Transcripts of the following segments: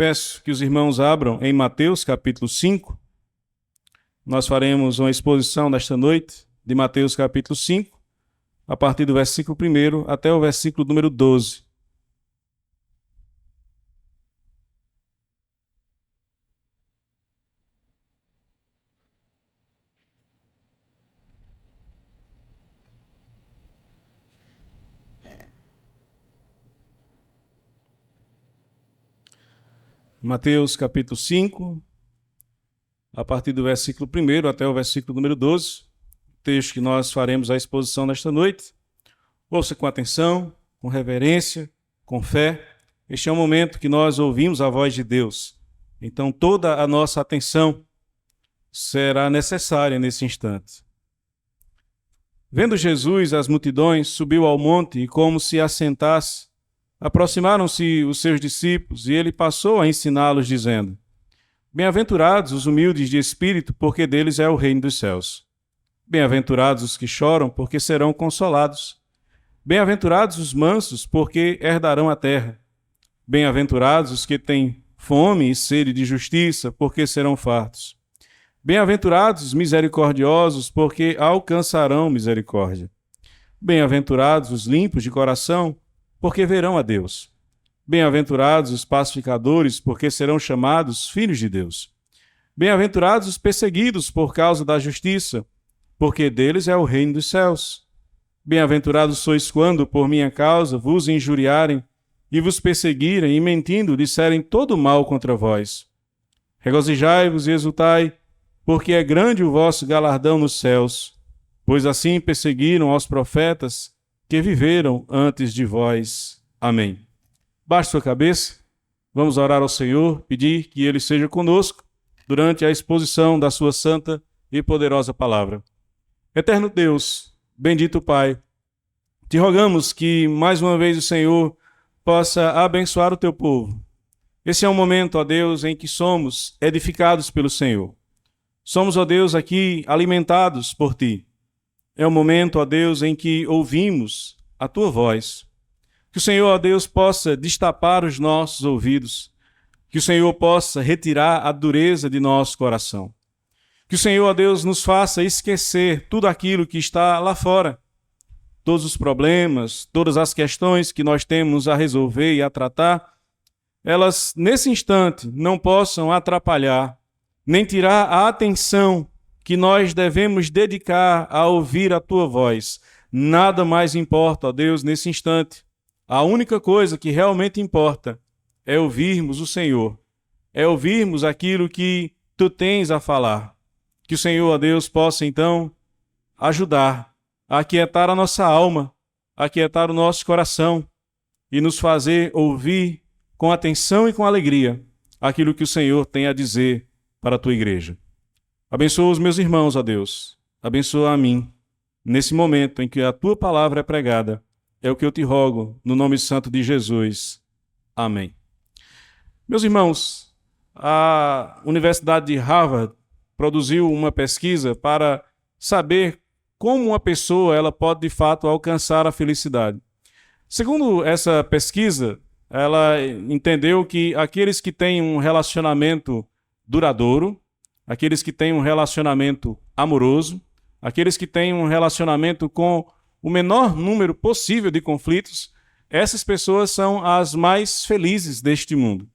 Peço que os irmãos abram em Mateus capítulo 5. Nós faremos uma exposição nesta noite de Mateus capítulo 5, a partir do versículo 1 até o versículo número 12. Mateus capítulo 5, a partir do versículo 1 até o versículo número 12, texto que nós faremos a exposição nesta noite. Ouça com atenção, com reverência, com fé. Este é o momento que nós ouvimos a voz de Deus. Então toda a nossa atenção será necessária nesse instante. Vendo Jesus as multidões, subiu ao monte e, como se assentasse, aproximaram-se os seus discípulos e ele passou a ensiná-los, dizendo: Bem-aventurados os humildes de espírito, porque deles é o reino dos céus. Bem-aventurados os que choram, porque serão consolados. Bem-aventurados os mansos, porque herdarão a terra. Bem-aventurados os que têm fome e sede de justiça, porque serão fartos. Bem-aventurados os misericordiosos, porque alcançarão misericórdia. Bem-aventurados os limpos de coração, porque verão a Deus. Bem-aventurados os pacificadores, porque serão chamados filhos de Deus. Bem-aventurados os perseguidos por causa da justiça, porque deles é o reino dos céus. Bem-aventurados sois quando, por minha causa, vos injuriarem e vos perseguirem e, mentindo, disserem todo mal contra vós. Regozijai-vos e exultai, porque é grande o vosso galardão nos céus, pois assim perseguiram aos profetas que viveram antes de vós. Amém. Baixe sua cabeça, vamos orar ao Senhor, pedir que Ele seja conosco durante a exposição da sua santa e poderosa palavra. Eterno Deus, bendito Pai, te rogamos que mais uma vez o Senhor possa abençoar o teu povo. Esse é um momento, ó Deus, em que somos edificados pelo Senhor. Somos, ó Deus, aqui alimentados por Ti. É um momento, ó Deus, em que ouvimos a Tua voz. Que o Senhor, ó Deus, possa destapar os nossos ouvidos. Que o Senhor possa retirar a dureza de nosso coração. Que o Senhor, ó Deus, nos faça esquecer tudo aquilo que está lá fora. Todos os problemas, todas as questões que nós temos a resolver e a tratar, elas, nesse instante, não possam atrapalhar, nem tirar a atenção que nós devemos dedicar a ouvir a Tua voz. Nada mais importa, ó Deus, nesse instante. A única coisa que realmente importa é ouvirmos o Senhor, é ouvirmos aquilo que Tu tens a falar. Que o Senhor, ó Deus, possa então ajudar a aquietar a nossa alma, a aquietar o nosso coração e nos fazer ouvir com atenção e com alegria aquilo que o Senhor tem a dizer para a Tua igreja. Abençoa os meus irmãos, ó Deus. Abençoa a mim. Nesse momento em que a Tua palavra é pregada, é o que eu te rogo, no nome santo de Jesus. Amém. Meus irmãos, a Universidade de Harvard produziu uma pesquisa para saber como uma pessoa ela pode, de fato, alcançar a felicidade. Segundo essa pesquisa, ela entendeu que aqueles que têm um relacionamento duradouro, aqueles que têm um relacionamento amoroso, aqueles que têm um relacionamento com o menor número possível de conflitos, essas pessoas são as mais felizes deste mundo.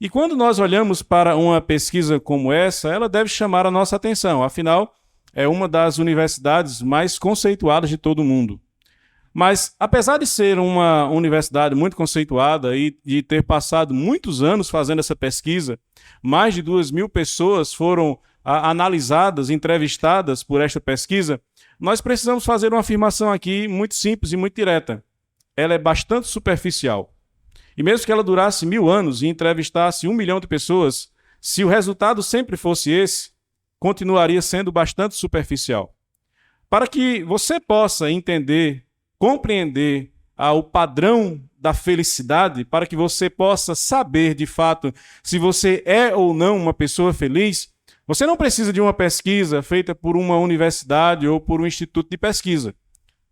E quando nós olhamos para uma pesquisa como essa, ela deve chamar a nossa atenção, afinal, é uma das universidades mais conceituadas de todo o mundo. Mas, apesar de ser uma universidade muito conceituada e de ter passado muitos anos fazendo essa pesquisa, mais de 2.000 pessoas foram analisadas, entrevistadas por esta pesquisa, nós precisamos fazer uma afirmação aqui muito simples e muito direta. Ela é bastante superficial. E mesmo que ela durasse 1.000 anos e entrevistasse 1 milhão de pessoas, se o resultado sempre fosse esse, continuaria sendo bastante superficial. Para que você possa entender, compreender o padrão da felicidade, para que você possa saber de fato se você é ou não uma pessoa feliz, você não precisa de uma pesquisa feita por uma universidade ou por um instituto de pesquisa.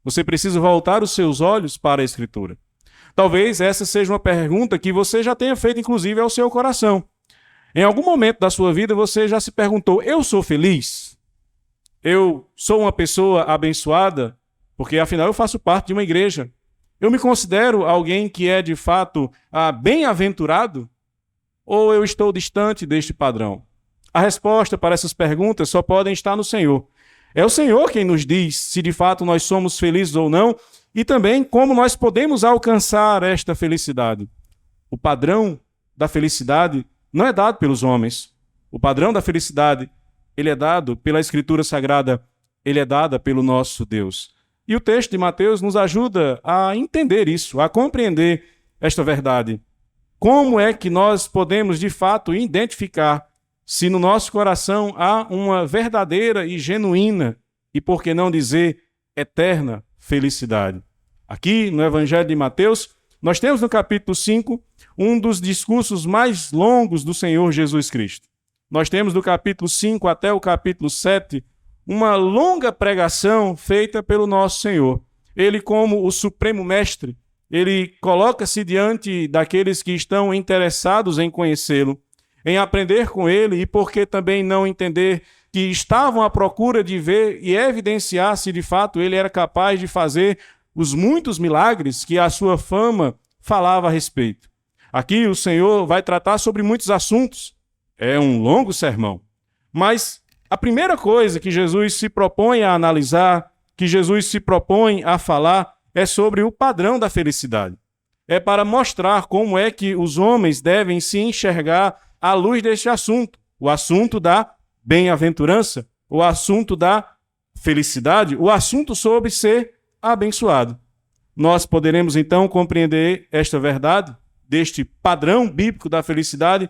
Você precisa voltar os seus olhos para a Escritura. Talvez essa seja uma pergunta que você já tenha feito, inclusive, ao seu coração. Em algum momento da sua vida você já se perguntou: eu sou feliz? Eu sou uma pessoa abençoada? Porque afinal eu faço parte de uma igreja. Eu me considero alguém que é de fato bem-aventurado? Ou eu estou distante deste padrão? A resposta para essas perguntas só podem estar no Senhor. É o Senhor quem nos diz se de fato nós somos felizes ou não e também como nós podemos alcançar esta felicidade. O padrão da felicidade não é dado pelos homens. O padrão da felicidade, ele é dado pela Escritura Sagrada, ele é dado pelo nosso Deus. E o texto de Mateus nos ajuda a entender isso, a compreender esta verdade. Como é que nós podemos, de fato, identificar se no nosso coração há uma verdadeira e genuína, e por que não dizer eterna, felicidade? Aqui no Evangelho de Mateus, nós temos no capítulo 5 um dos discursos mais longos do Senhor Jesus Cristo. Nós temos do capítulo 5 até o capítulo 7 uma longa pregação feita pelo nosso Senhor. Ele, como o Supremo Mestre, ele coloca-se diante daqueles que estão interessados em conhecê-lo, em aprender com ele, e por que também não entender que estavam à procura de ver e evidenciar se de fato ele era capaz de fazer os muitos milagres que a sua fama falava a respeito. Aqui o Senhor vai tratar sobre muitos assuntos. É um longo sermão. Mas a primeira coisa que Jesus se propõe a analisar, que Jesus se propõe a falar, é sobre o padrão da felicidade. É para mostrar como é que os homens devem se enxergar à luz deste assunto. O assunto da bem-aventurança, o assunto da felicidade, o assunto sobre ser abençoado. Nós poderemos então compreender esta verdade, deste padrão bíblico da felicidade,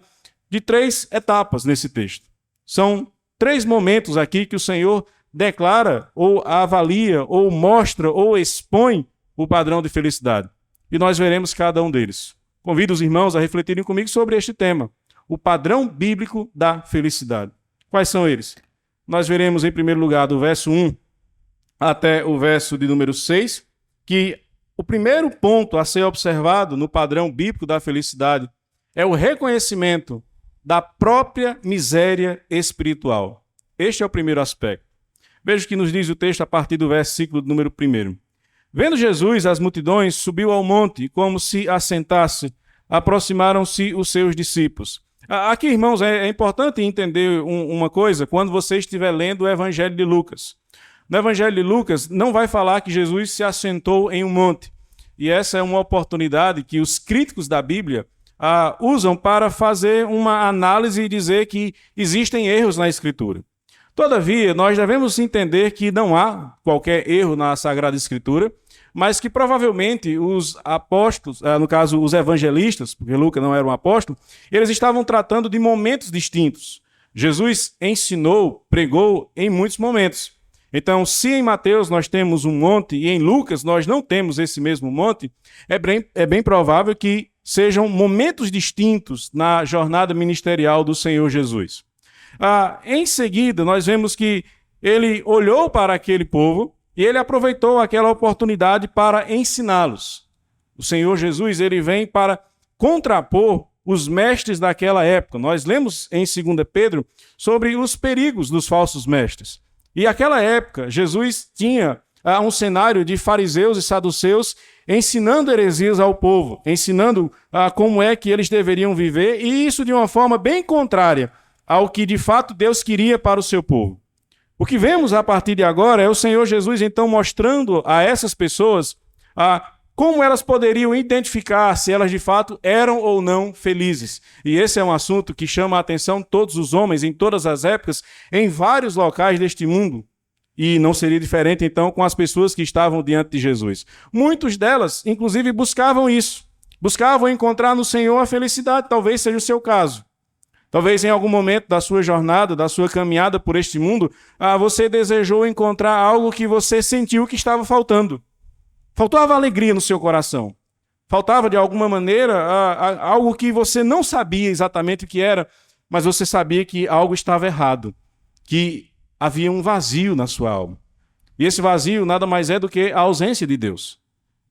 de 3 etapas nesse texto. São 3 momentos aqui que o Senhor declara, ou avalia, ou mostra, ou expõe o padrão de felicidade. E nós veremos cada um deles. Convido os irmãos a refletirem comigo sobre este tema, o padrão bíblico da felicidade. Quais são eles? Nós veremos em primeiro lugar do verso 1 até o verso de número 6, que o primeiro ponto a ser observado no padrão bíblico da felicidade é o reconhecimento da própria miséria espiritual. Este é o primeiro aspecto. Veja o que nos diz o texto a partir do versículo número 1. Vendo Jesus as multidões, subiu ao monte, e como se assentasse, aproximaram-se os seus discípulos. Aqui, irmãos, é importante entender uma coisa quando você estiver lendo o Evangelho de Lucas. No Evangelho de Lucas, não vai falar que Jesus se assentou em um monte. E essa é uma oportunidade que os críticos da Bíblia usam para fazer uma análise e dizer que existem erros na Escritura. Todavia, nós devemos entender que não há qualquer erro na Sagrada Escritura, mas que provavelmente os apóstolos, no caso os evangelistas, porque Lucas não era um apóstolo, eles estavam tratando de momentos distintos. Jesus ensinou, pregou em muitos momentos. Então, se em Mateus nós temos um monte e em Lucas nós não temos esse mesmo monte, é bem provável que sejam momentos distintos na jornada ministerial do Senhor Jesus. Em seguida, nós vemos que ele olhou para aquele povo e ele aproveitou aquela oportunidade para ensiná-los. O Senhor Jesus, ele vem para contrapor os mestres daquela época. Nós lemos em 2 Pedro sobre os perigos dos falsos mestres. E naquela época, Jesus tinha um cenário de fariseus e saduceus ensinando heresias ao povo, ensinando como é que eles deveriam viver, e isso de uma forma bem contrária ao que de fato Deus queria para o seu povo. O que vemos a partir de agora é o Senhor Jesus então mostrando a essas pessoas como elas poderiam identificar se elas de fato eram ou não felizes. E esse é um assunto que chama a atenção de todos os homens em todas as épocas, em vários locais deste mundo. E não seria diferente então com as pessoas que estavam diante de Jesus. Muitas delas, inclusive, buscavam isso. Buscavam encontrar no Senhor a felicidade, talvez seja o seu caso. Talvez em algum momento da sua jornada, da sua caminhada por este mundo, você desejou encontrar algo que você sentiu que estava faltando. Faltava alegria no seu coração. Faltava, de alguma maneira, algo que você não sabia exatamente o que era, mas você sabia que algo estava errado, que havia um vazio na sua alma. E esse vazio nada mais é do que a ausência de Deus.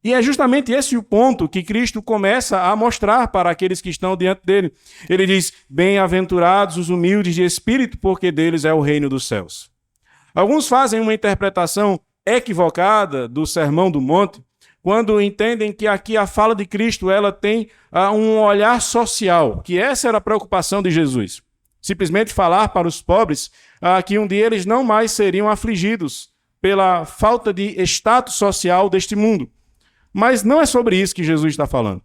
E é justamente esse o ponto que Cristo começa a mostrar para aqueles que estão diante dele. Ele diz, bem-aventurados os humildes de espírito, porque deles é o reino dos céus. Alguns fazem uma interpretação equivocada do Sermão do Monte, quando entendem que aqui a fala de Cristo ela tem um olhar social, que essa era a preocupação de Jesus. Simplesmente falar para os pobres que um dia eles não mais seriam afligidos pela falta de status social deste mundo. Mas não é sobre isso que Jesus está falando.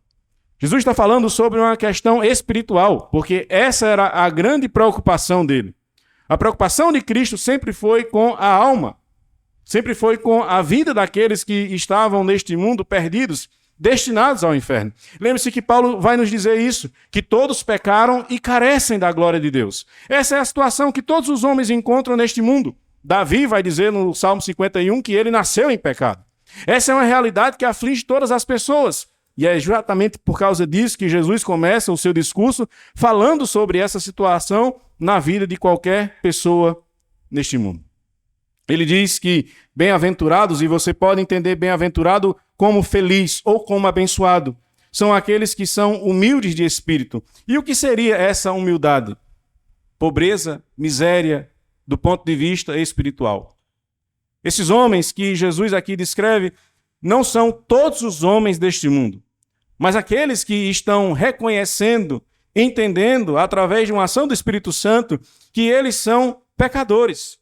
Jesus está falando sobre uma questão espiritual, porque essa era a grande preocupação dele. A preocupação de Cristo sempre foi com a alma, sempre foi com a vida daqueles que estavam neste mundo perdidos, destinados ao inferno. Lembre-se que Paulo vai nos dizer isso, que todos pecaram e carecem da glória de Deus. Essa é a situação que todos os homens encontram neste mundo. Davi vai dizer no Salmo 51 que ele nasceu em pecado. Essa é uma realidade que aflige todas as pessoas. E é exatamente por causa disso que Jesus começa o seu discurso falando sobre essa situação na vida de qualquer pessoa neste mundo. Ele diz que bem-aventurados, e você pode entender bem-aventurado como feliz ou como abençoado, são aqueles que são humildes de espírito. E o que seria essa humildade? Pobreza, miséria, do ponto de vista espiritual. Esses homens que Jesus aqui descreve não são todos os homens deste mundo, mas aqueles que estão reconhecendo, entendendo, através de uma ação do Espírito Santo, que eles são pecadores,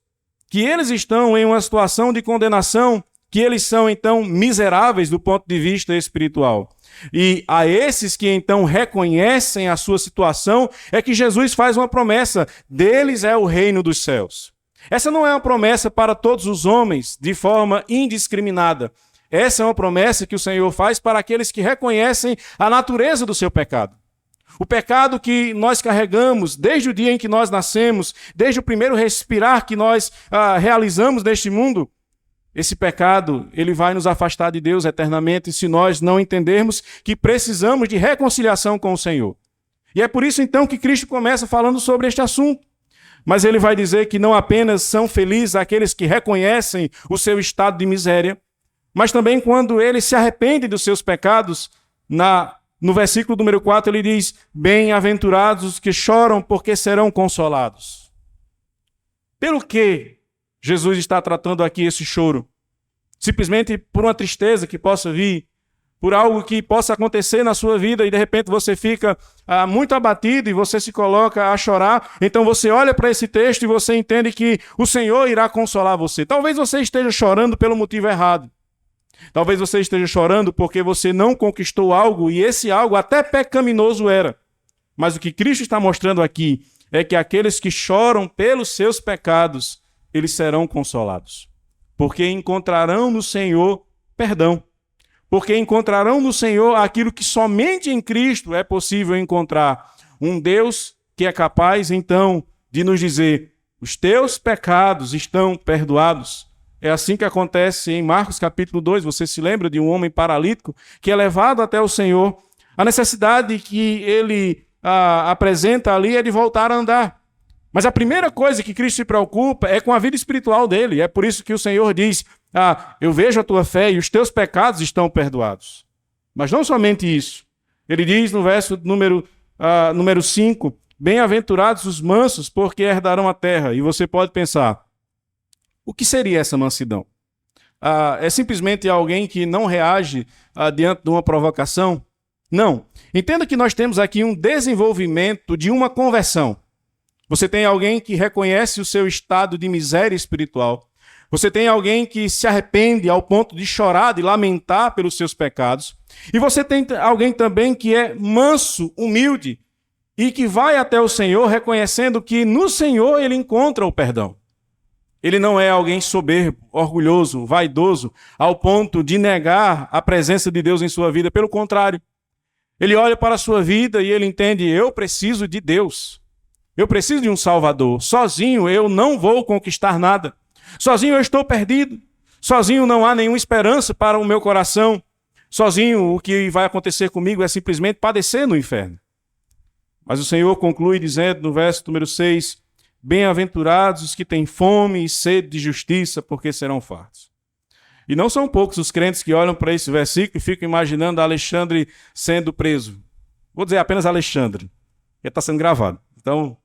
que eles estão em uma situação de condenação, que eles são, então, miseráveis do ponto de vista espiritual. E a esses que, então, reconhecem a sua situação, é que Jesus faz uma promessa, deles é o reino dos céus. Essa não é uma promessa para todos os homens, de forma indiscriminada. Essa é uma promessa que o Senhor faz para aqueles que reconhecem a natureza do seu pecado. O pecado que nós carregamos desde o dia em que nós nascemos, desde o primeiro respirar que nós realizamos neste mundo, esse pecado, ele vai nos afastar de Deus eternamente se nós não entendermos que precisamos de reconciliação com o Senhor. E é por isso, então, que Cristo começa falando sobre este assunto. Mas ele vai dizer que não apenas são felizes aqueles que reconhecem o seu estado de miséria, mas também quando eles se arrependem dos seus pecados. No versículo número 4 ele diz, bem-aventurados os que choram porque serão consolados. Pelo que Jesus está tratando aqui esse choro? Simplesmente por uma tristeza que possa vir, por algo que possa acontecer na sua vida e de repente você fica muito abatido e você se coloca a chorar. Então você olha para esse texto e você entende que o Senhor irá consolar você. Talvez você esteja chorando pelo motivo errado. Talvez você esteja chorando porque você não conquistou algo e esse algo até pecaminoso era. Mas o que Cristo está mostrando aqui é que aqueles que choram pelos seus pecados, eles serão consolados. Porque encontrarão no Senhor perdão. Porque encontrarão no Senhor aquilo que somente em Cristo é possível encontrar. Um Deus que é capaz, então, de nos dizer, os teus pecados estão perdoados. É assim que acontece em Marcos capítulo 2. Você se lembra de um homem paralítico que é levado até o Senhor. A necessidade que ele apresenta ali é de voltar a andar. Mas a primeira coisa que Cristo se preocupa é com a vida espiritual dele. É por isso que o Senhor diz, eu vejo a tua fé e os teus pecados estão perdoados. Mas não somente isso. Ele diz no verso número 5, bem-aventurados os mansos, porque herdarão a terra. E você pode pensar, o que seria essa mansidão? É simplesmente alguém que não reage diante de uma provocação? Não. Entenda que nós temos aqui um desenvolvimento de uma conversão. Você tem alguém que reconhece o seu estado de miséria espiritual. Você tem alguém que se arrepende ao ponto de chorar, de lamentar pelos seus pecados. E você tem alguém também que é manso, humilde, e que vai até o Senhor reconhecendo que no Senhor ele encontra o perdão. Ele não é alguém soberbo, orgulhoso, vaidoso, ao ponto de negar a presença de Deus em sua vida. Pelo contrário, ele olha para a sua vida e ele entende, eu preciso de Deus. Eu preciso de um Salvador. Sozinho eu não vou conquistar nada. Sozinho eu estou perdido. Sozinho não há nenhuma esperança para o meu coração. Sozinho o que vai acontecer comigo é simplesmente padecer no inferno. Mas o Senhor conclui dizendo no verso número 6, bem-aventurados os que têm fome e sede de justiça, porque serão fartos. E não são poucos os crentes que olham para esse versículo e ficam imaginando Alexandre sendo preso. Vou dizer apenas Alexandre, porque está sendo gravado. Então,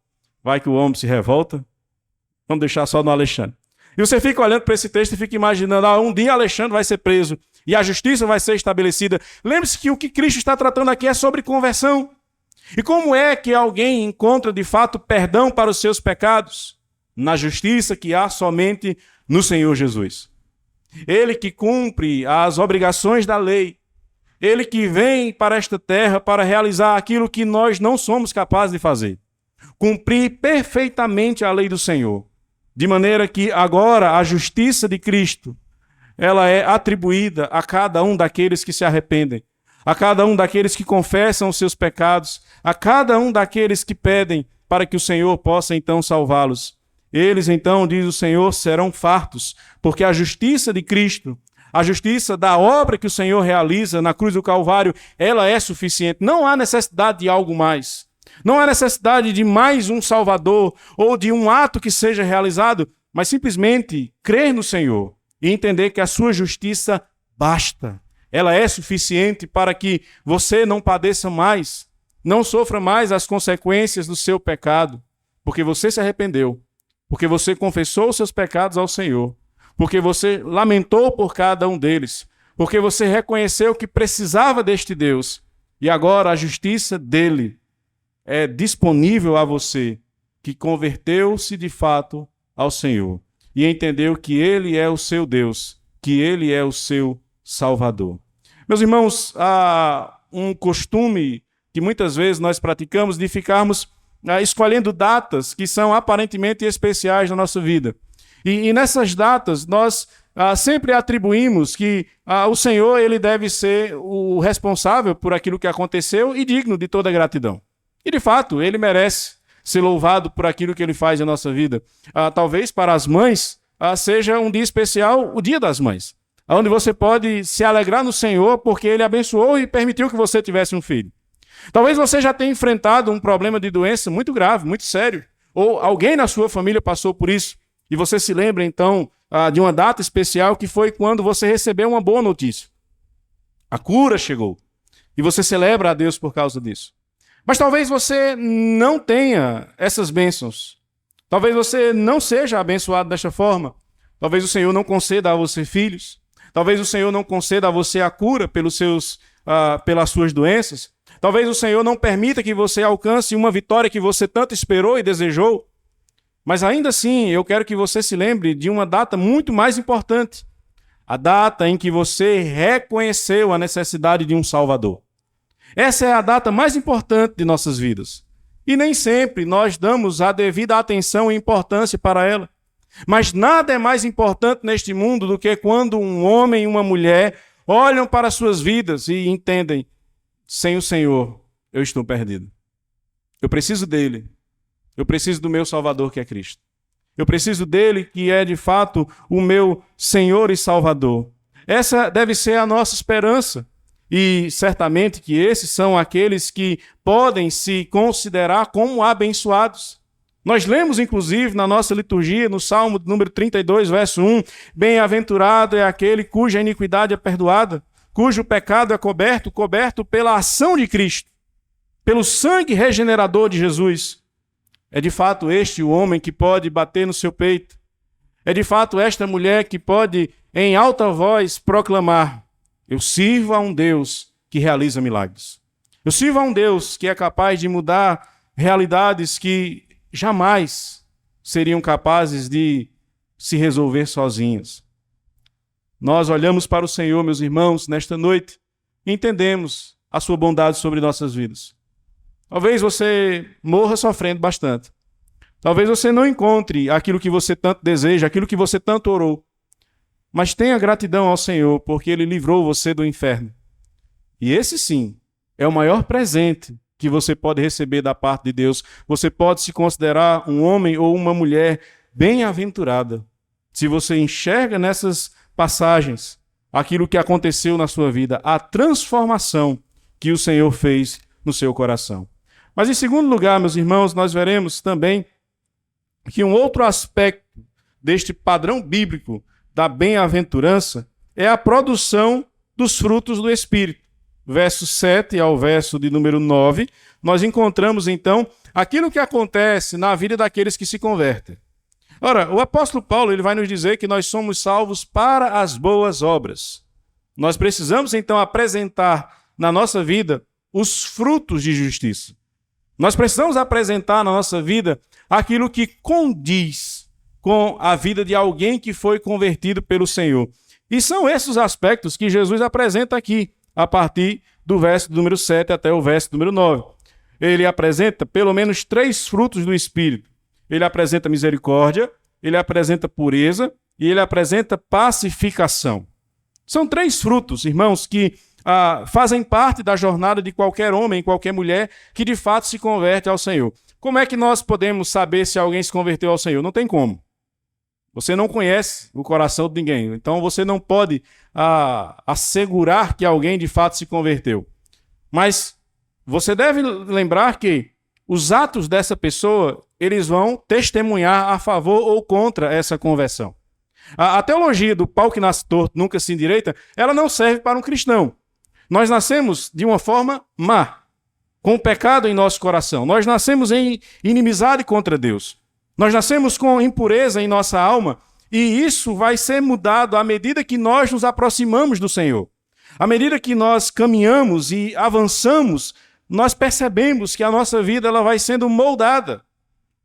vai que o homem se revolta. Vamos deixar só no Alexandre. E você fica olhando para esse texto e fica imaginando, um dia Alexandre vai ser preso e a justiça vai ser estabelecida. Lembre-se que o que Cristo está tratando aqui é sobre conversão. E como é que alguém encontra de fato perdão para os seus pecados? Na justiça que há somente no Senhor Jesus. Ele que cumpre as obrigações da lei. Ele que vem para esta terra para realizar aquilo que nós não somos capazes de fazer. Cumprir perfeitamente a lei do Senhor. De maneira que agora a justiça de Cristo, ela é atribuída a cada um daqueles que se arrependem, a cada um daqueles que confessam os seus pecados, a cada um daqueles que pedem para que o Senhor possa então salvá-los. Eles então, diz o Senhor, serão fartos, porque a justiça de Cristo, a justiça da obra que o Senhor realiza na cruz do Calvário, ela é suficiente. Não há necessidade de algo mais. Não há necessidade de mais um Salvador ou de um ato que seja realizado, mas simplesmente crer no Senhor e entender que a sua justiça basta. Ela é suficiente para que você não padeça mais, não sofra mais as consequências do seu pecado, porque você se arrependeu, porque você confessou os seus pecados ao Senhor, porque você lamentou por cada um deles, porque você reconheceu que precisava deste Deus, e agora a justiça dele é disponível a você, que converteu-se de fato ao Senhor, e entendeu que ele é o seu Deus, que ele é o seu Salvador. Meus irmãos, há um costume que muitas vezes nós praticamos de ficarmos escolhendo datas que são aparentemente especiais na nossa vida. E nessas datas nós sempre atribuímos que o Senhor ele deve ser o responsável por aquilo que aconteceu e digno de toda gratidão. E de fato, ele merece ser louvado por aquilo que ele faz na nossa vida. Talvez para as mães seja um dia especial, o Dia das Mães, onde você pode se alegrar no Senhor porque ele abençoou e permitiu que você tivesse um filho. Talvez você já tenha enfrentado um problema de doença muito grave, muito sério, ou alguém na sua família passou por isso, e você se lembra então de uma data especial que foi quando você recebeu uma boa notícia. A cura chegou, e você celebra a Deus por causa disso. Mas talvez você não tenha essas bênçãos. Talvez você não seja abençoado desta forma. Talvez o Senhor não conceda a você filhos. Talvez o Senhor não conceda a você a cura pelas suas doenças. Talvez o Senhor não permita que você alcance uma vitória que você tanto esperou e desejou. Mas ainda assim, eu quero que você se lembre de uma data muito mais importante. A data em que você reconheceu a necessidade de um Salvador. Essa é a data mais importante de nossas vidas. E nem sempre nós damos a devida atenção e importância para ela. Mas nada é mais importante neste mundo do que quando um homem e uma mulher olham para suas vidas e entendem: sem o Senhor, eu estou perdido. Eu preciso dele. Eu preciso do meu Salvador, que é Cristo. Eu preciso dele, que é de fato o meu Senhor e Salvador. Essa deve ser a nossa esperança. E certamente que esses são aqueles que podem se considerar como abençoados. Nós lemos, inclusive, na nossa liturgia, no Salmo número 32, verso 1, bem-aventurado é aquele cuja iniquidade é perdoada, cujo pecado é coberto pela ação de Cristo, pelo sangue regenerador de Jesus. É de fato este o homem que pode bater no seu peito. É de fato esta mulher que pode, em alta voz, proclamar: eu sirvo a um Deus que realiza milagres. Eu sirvo a um Deus que é capaz de mudar realidades que jamais seriam capazes de se resolver sozinhas. Nós olhamos para o Senhor, meus irmãos, nesta noite, e entendemos a sua bondade sobre nossas vidas. Talvez você morra sofrendo bastante. Talvez você não encontre aquilo que você tanto deseja, aquilo que você tanto orou. Mas tenha gratidão ao Senhor, porque Ele livrou você do inferno. E esse sim é o maior presente que você pode receber da parte de Deus. Você pode se considerar um homem ou uma mulher bem-aventurada, se você enxerga nessas passagens aquilo que aconteceu na sua vida, a transformação que o Senhor fez no seu coração. Mas em segundo lugar, meus irmãos, nós veremos também que um outro aspecto deste padrão bíblico da bem-aventurança é a produção dos frutos do Espírito. Verso 7 ao verso de número 9, nós encontramos então aquilo que acontece na vida daqueles que se convertem. Ora, o apóstolo Paulo ele vai nos dizer que nós somos salvos para as boas obras. Nós precisamos então apresentar na nossa vida os frutos de justiça. Nós precisamos apresentar na nossa vida aquilo que condiz com a vida de alguém que foi convertido pelo Senhor. E são esses os aspectos que Jesus apresenta aqui, a partir do verso número 7 até o verso número 9. Ele apresenta pelo menos 3 frutos do Espírito. Ele apresenta misericórdia, ele apresenta pureza e ele apresenta pacificação. São 3 frutos, irmãos, que fazem parte da jornada de qualquer homem, qualquer mulher que de fato se converte ao Senhor. Como é que nós podemos saber se alguém se converteu ao Senhor? Não tem como. Você não conhece o coração de ninguém, então você não pode assegurar que alguém de fato se converteu. Mas você deve lembrar que os atos dessa pessoa, eles vão testemunhar a favor ou contra essa conversão. A teologia do pau que nasce torto nunca se endireita, ela não serve para um cristão. Nós nascemos de uma forma má, com o pecado em nosso coração. Nós nascemos em inimizade contra Deus. Nós nascemos com impureza em nossa alma e isso vai ser mudado à medida que nós nos aproximamos do Senhor. À medida que nós caminhamos e avançamos, nós percebemos que a nossa vida ela vai sendo moldada.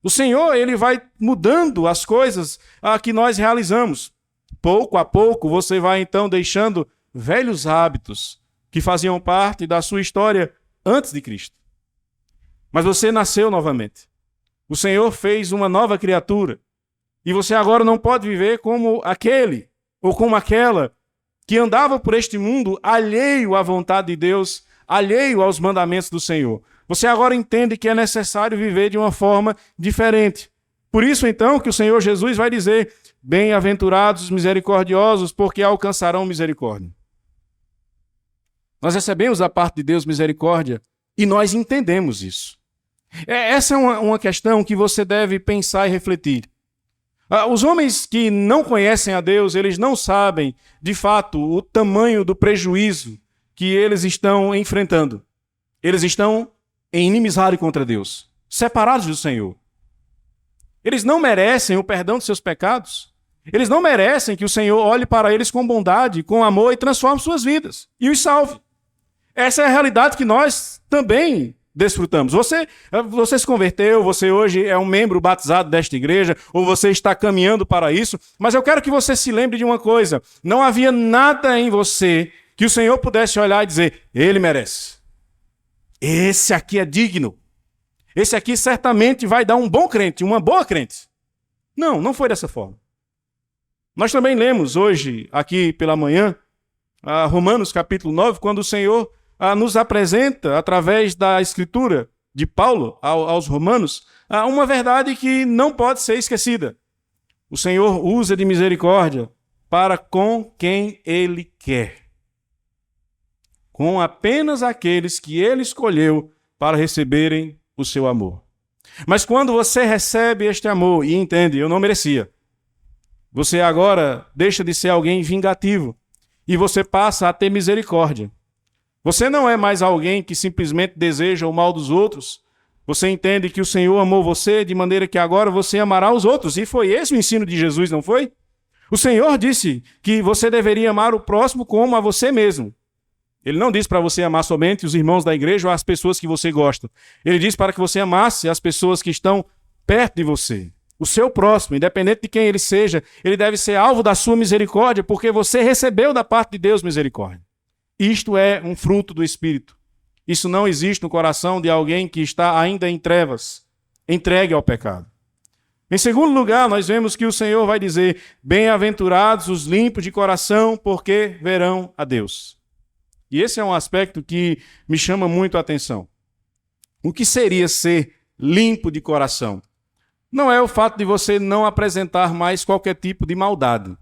O Senhor ele vai mudando as coisas que nós realizamos. Pouco a pouco você vai então deixando velhos hábitos que faziam parte da sua história antes de Cristo. Mas você nasceu novamente. O Senhor fez uma nova criatura. E você agora não pode viver como aquele ou como aquela que andava por este mundo alheio à vontade de Deus, alheio aos mandamentos do Senhor. Você agora entende que é necessário viver de uma forma diferente. Por isso, então, que o Senhor Jesus vai dizer: bem-aventurados os misericordiosos, porque alcançarão misericórdia. Nós recebemos da parte de Deus misericórdia e nós entendemos isso. Essa é uma questão que você deve pensar e refletir. Os homens que não conhecem a Deus, eles não sabem, de fato, o tamanho do prejuízo que eles estão enfrentando. Eles estão em inimizade contra Deus, separados do Senhor. Eles não merecem o perdão dos seus pecados. Eles não merecem que o Senhor olhe para eles com bondade, com amor e transforme suas vidas e os salve. Essa é a realidade que nós também desfrutamos. Você se converteu, você hoje é um membro batizado desta igreja, ou você está caminhando para isso, mas eu quero que você se lembre de uma coisa: não havia nada em você que o Senhor pudesse olhar e dizer: ele merece. Esse aqui é digno. Esse aqui certamente vai dar um bom crente, uma boa crente. Não foi dessa forma. Nós também lemos hoje, aqui pela manhã, Romanos capítulo 9, quando o Senhor nos apresenta, através da escritura de Paulo aos Romanos, uma verdade que não pode ser esquecida. O Senhor usa de misericórdia para com quem Ele quer. Com apenas aqueles que Ele escolheu para receberem o seu amor. Mas quando você recebe este amor e entende: eu não merecia, você agora deixa de ser alguém vingativo e você passa a ter misericórdia. Você não é mais alguém que simplesmente deseja o mal dos outros. Você entende que o Senhor amou você de maneira que agora você amará os outros. E foi esse o ensino de Jesus, não foi? O Senhor disse que você deveria amar o próximo como a você mesmo. Ele não disse para você amar somente os irmãos da igreja ou as pessoas que você gosta. Ele disse para que você amasse as pessoas que estão perto de você. O seu próximo, independente de quem ele seja, ele deve ser alvo da sua misericórdia, porque você recebeu da parte de Deus misericórdia. Isto é um fruto do Espírito. Isso não existe no coração de alguém que está ainda em trevas, entregue ao pecado. Em segundo lugar, nós vemos que o Senhor vai dizer: bem-aventurados os limpos de coração, porque verão a Deus. E esse é um aspecto que me chama muito a atenção. O que seria ser limpo de coração? Não é o fato de você não apresentar mais qualquer tipo de maldade.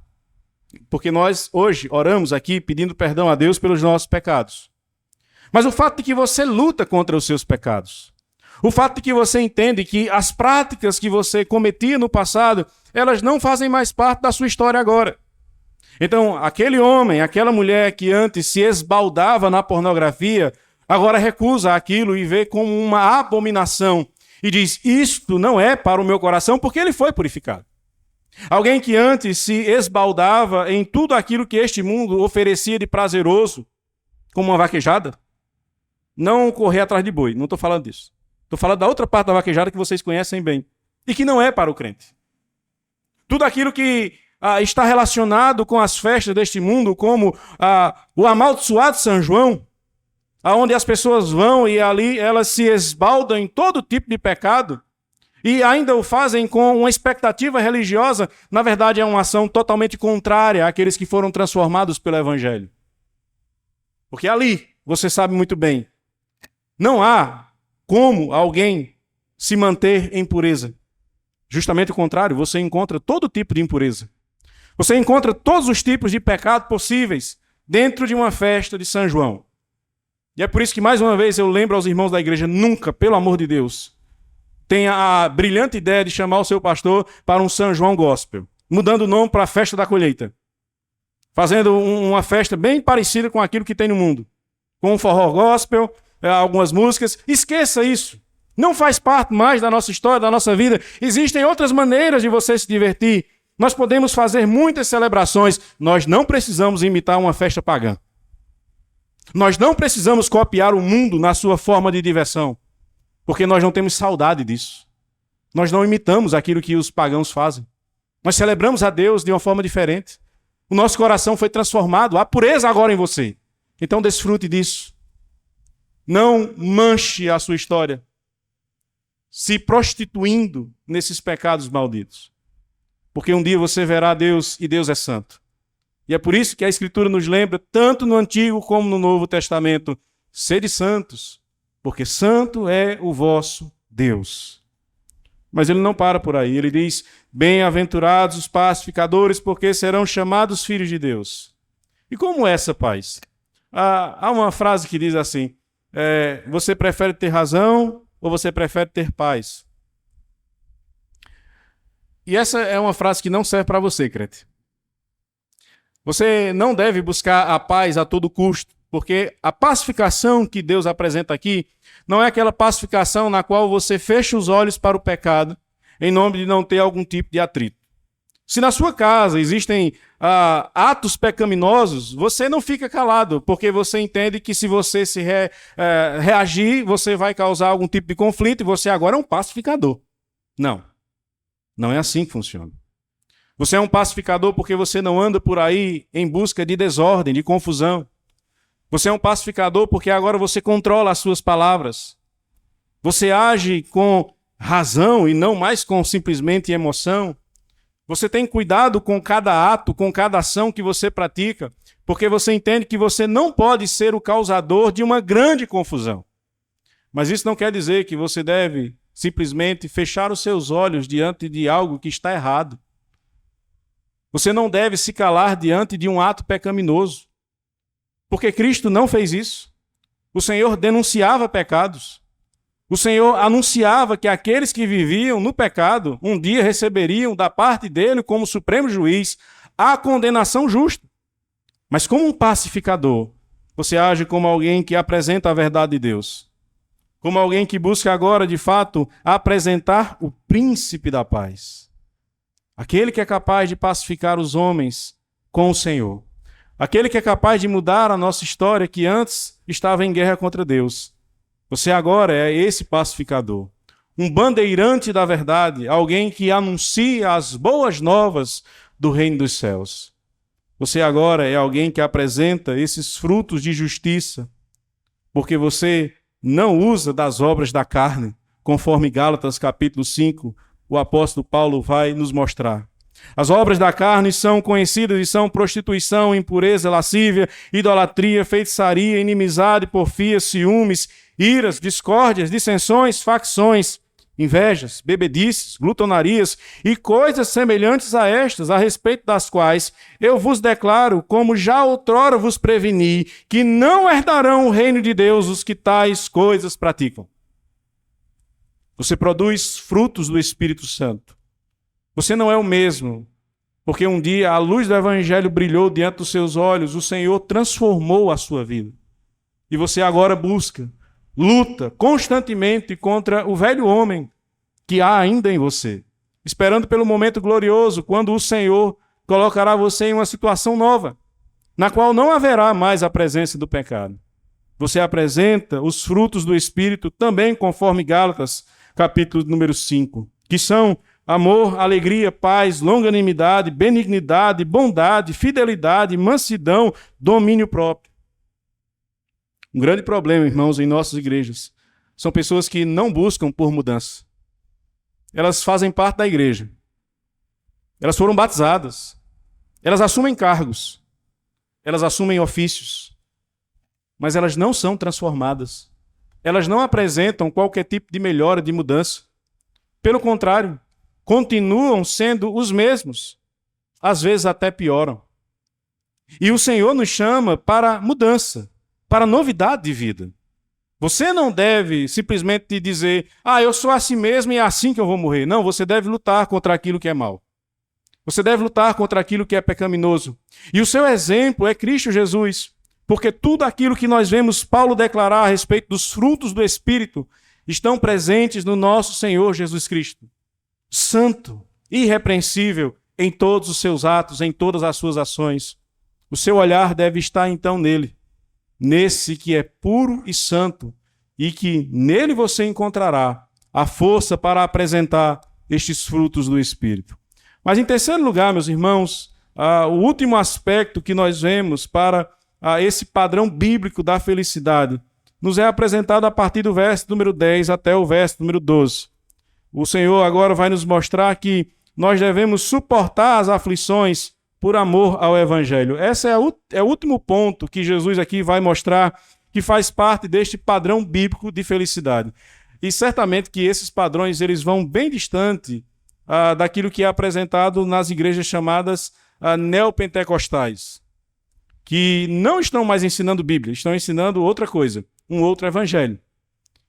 Porque nós hoje oramos aqui pedindo perdão a Deus pelos nossos pecados. Mas o fato de que você luta contra os seus pecados. O fato de que você entende que as práticas que você cometia no passado, elas não fazem mais parte da sua história agora. Então, aquele homem, aquela mulher que antes se esbaldava na pornografia, agora recusa aquilo e vê como uma abominação. E diz, isto não é para o meu coração, porque ele foi purificado. Alguém que antes se esbaldava em tudo aquilo que este mundo oferecia de prazeroso, como uma vaquejada, não correr atrás de boi, não estou falando disso. Estou falando da outra parte da vaquejada que vocês conhecem bem, e que não é para o crente. Tudo aquilo que está relacionado com as festas deste mundo, como o amaldiçoado São João, aonde as pessoas vão e ali elas se esbaldam em todo tipo de pecado, e ainda o fazem com uma expectativa religiosa, na verdade é uma ação totalmente contrária àqueles que foram transformados pelo Evangelho. Porque ali, você sabe muito bem, não há como alguém se manter em pureza. Justamente o contrário, você encontra todo tipo de impureza. Você encontra todos os tipos de pecado possíveis dentro de uma festa de São João. E é por isso que, mais uma vez, eu lembro aos irmãos da igreja, nunca, pelo amor de Deus, tenha a brilhante ideia de chamar o seu pastor para um São João Gospel, mudando o nome para a festa da colheita, fazendo uma festa bem parecida com aquilo que tem no mundo, com um forró gospel, algumas músicas. Esqueça isso. Não faz parte mais da nossa história, da nossa vida. Existem outras maneiras de você se divertir. Nós podemos fazer muitas celebrações. Nós não precisamos imitar uma festa pagã. Nós não precisamos copiar o mundo na sua forma de diversão, porque nós não temos saudade disso. Nós não imitamos aquilo que os pagãos fazem. Nós celebramos a Deus de uma forma diferente. O nosso coração foi transformado. Há pureza agora em você. Então desfrute disso. Não manche a sua história se prostituindo nesses pecados malditos. Porque um dia você verá Deus e Deus é santo. E é por isso que a Escritura nos lembra, tanto no Antigo como no Novo Testamento, sede santos, porque santo é o vosso Deus. Mas ele não para por aí. Ele diz, bem-aventurados os pacificadores, porque serão chamados filhos de Deus. E como essa paz? Há uma frase que diz assim, você prefere ter razão ou você prefere ter paz? E essa é uma frase que não serve para você, crente. Você não deve buscar a paz a todo custo, porque a pacificação que Deus apresenta aqui não é aquela pacificação na qual você fecha os olhos para o pecado em nome de não ter algum tipo de atrito. Se na sua casa existem atos pecaminosos, você não fica calado, porque você entende que se você se reagir, você vai causar algum tipo de conflito e você agora é um pacificador. Não. Não é assim que funciona. Você é um pacificador porque você não anda por aí em busca de desordem, de confusão. Você é um pacificador porque agora você controla as suas palavras. Você age com razão e não mais com simplesmente emoção. Você tem cuidado com cada ato, com cada ação que você pratica, porque você entende que você não pode ser o causador de uma grande confusão. Mas isso não quer dizer que você deve simplesmente fechar os seus olhos diante de algo que está errado. Você não deve se calar diante de um ato pecaminoso, porque Cristo não fez isso. O Senhor denunciava pecados. O Senhor anunciava que aqueles que viviam no pecado um dia receberiam da parte dele, como supremo juiz, a condenação justa. Mas como um pacificador, você age como alguém que apresenta a verdade de Deus. Como alguém que busca agora, de fato, apresentar o príncipe da paz. Aquele que é capaz de pacificar os homens com o Senhor. Aquele que é capaz de mudar a nossa história que antes estava em guerra contra Deus. Você agora é esse pacificador. Um bandeirante da verdade, alguém que anuncia as boas novas do reino dos céus. Você agora é alguém que apresenta esses frutos de justiça, porque você não usa das obras da carne, conforme Gálatas capítulo 5, o apóstolo Paulo vai nos mostrar. As obras da carne são conhecidas e são prostituição, impureza, lascívia, idolatria, feitiçaria, inimizade, porfia, ciúmes, iras, discórdias, dissensões, facções, invejas, bebedices, glutonarias e coisas semelhantes a estas, a respeito das quais eu vos declaro, como já outrora vos preveni, que não herdarão o reino de Deus os que tais coisas praticam. Você produz frutos do Espírito Santo. Você não é o mesmo Porque um dia a luz do evangelho brilhou diante dos seus olhos, o Senhor transformou a sua vida. E você agora busca, luta constantemente contra o velho homem que há ainda em você, esperando pelo momento glorioso, quando o Senhor colocará você em uma situação nova, na qual não haverá mais a presença do pecado. Você apresenta os frutos do Espírito também conforme Gálatas, capítulo número 5, que são amor, alegria, paz, longanimidade, benignidade, bondade, fidelidade, mansidão, domínio próprio. Um grande problema, irmãos, em nossas igrejas, são pessoas que não buscam por mudança. Elas fazem parte da igreja. Elas foram batizadas. Elas assumem cargos. Elas assumem ofícios. Mas elas não são transformadas. Elas não apresentam qualquer tipo de melhora, de mudança. Pelo contrário, continuam sendo os mesmos. Às vezes até pioram. E o Senhor nos chama para mudança, para novidade de vida. Você não deve simplesmente dizer, eu sou assim mesmo e é assim que eu vou morrer. Não, você deve lutar contra aquilo que é mal. Você deve lutar contra aquilo que é pecaminoso. E o seu exemplo é Cristo Jesus. Porque tudo aquilo que nós vemos Paulo declarar a respeito dos frutos do Espírito estão presentes no nosso Senhor Jesus Cristo. Santo, irrepreensível em todos os seus atos, em todas as suas ações. O seu olhar deve estar então nele. Nesse que é puro e santo, e que nele você encontrará a força para apresentar estes frutos do Espírito. Mas em terceiro lugar, meus irmãos, o último aspecto que nós vemos para esse padrão bíblico da felicidade nos é apresentado a partir do verso número 10 até o verso número 12. O Senhor agora vai nos mostrar que nós devemos suportar as aflições por amor ao Evangelho. Esse é o último ponto que Jesus aqui vai mostrar que faz parte deste padrão bíblico de felicidade. E certamente que esses padrões eles vão bem distante daquilo que é apresentado nas igrejas chamadas neopentecostais, que não estão mais ensinando Bíblia, estão ensinando outra coisa, um outro evangelho.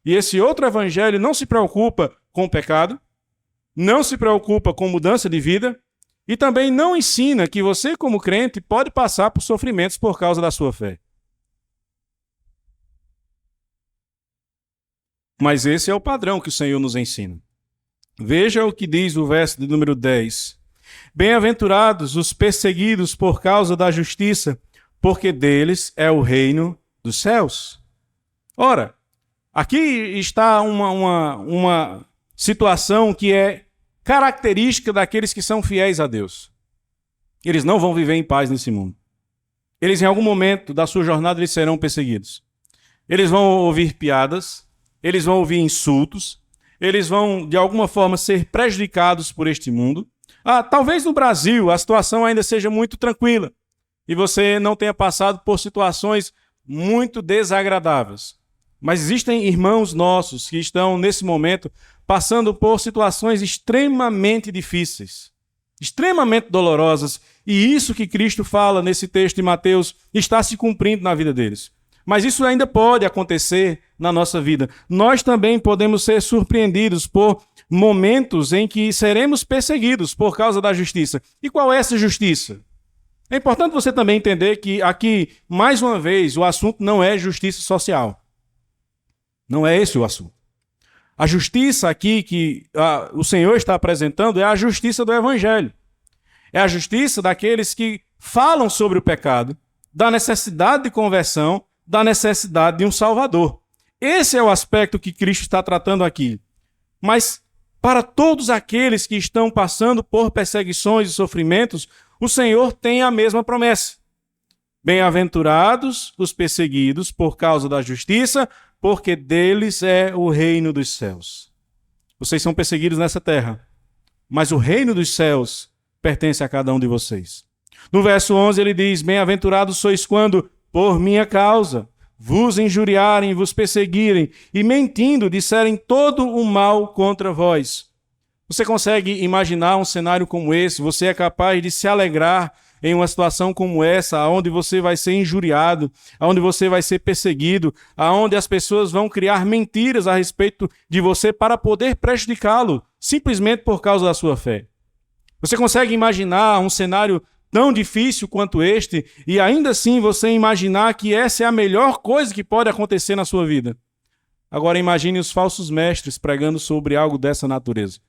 E esse outro evangelho não se preocupa com o pecado, não se preocupa com mudança de vida, e também não ensina que você, como crente, pode passar por sofrimentos por causa da sua fé. Mas esse é o padrão que o Senhor nos ensina. Veja o que diz o verso de número 10. Bem-aventurados os perseguidos por causa da justiça, porque deles é o reino dos céus. Ora, aqui está uma situação que é característica daqueles que são fiéis a Deus. Eles não vão viver em paz nesse mundo. Eles, em algum momento da sua jornada, eles serão perseguidos. Eles vão ouvir piadas, eles vão ouvir insultos, eles vão, de alguma forma, ser prejudicados por este mundo. Talvez no Brasil a situação ainda seja muito tranquila e você não tenha passado por situações muito desagradáveis. Mas existem irmãos nossos que estão, nesse momento, passando por situações extremamente difíceis, extremamente dolorosas. E isso que Cristo fala nesse texto de Mateus está se cumprindo na vida deles. Mas isso ainda pode acontecer na nossa vida. Nós também podemos ser surpreendidos por momentos em que seremos perseguidos por causa da justiça. E qual é essa justiça? É importante você também entender que aqui, mais uma vez, o assunto não é justiça social. Não é esse o assunto. A justiça aqui que o Senhor está apresentando é a justiça do Evangelho. É a justiça daqueles que falam sobre o pecado, da necessidade de conversão, da necessidade de um Salvador. Esse é o aspecto que Cristo está tratando aqui. Mas para todos aqueles que estão passando por perseguições e sofrimentos, o Senhor tem a mesma promessa. Bem-aventurados os perseguidos por causa da justiça, porque deles é o reino dos céus. Vocês são perseguidos nessa terra, mas o reino dos céus pertence a cada um de vocês. No verso 11 ele diz, bem-aventurados sois quando, por minha causa, vos injuriarem, vos perseguirem e mentindo disserem todo o mal contra vós. Você consegue imaginar um cenário como esse? Você é capaz de se alegrar em uma situação como essa, onde você vai ser injuriado, onde você vai ser perseguido, onde as pessoas vão criar mentiras a respeito de você para poder prejudicá-lo, simplesmente por causa da sua fé. Você consegue imaginar um cenário tão difícil quanto este e ainda assim você imaginar que essa é a melhor coisa que pode acontecer na sua vida? Agora imagine os falsos mestres pregando sobre algo dessa natureza.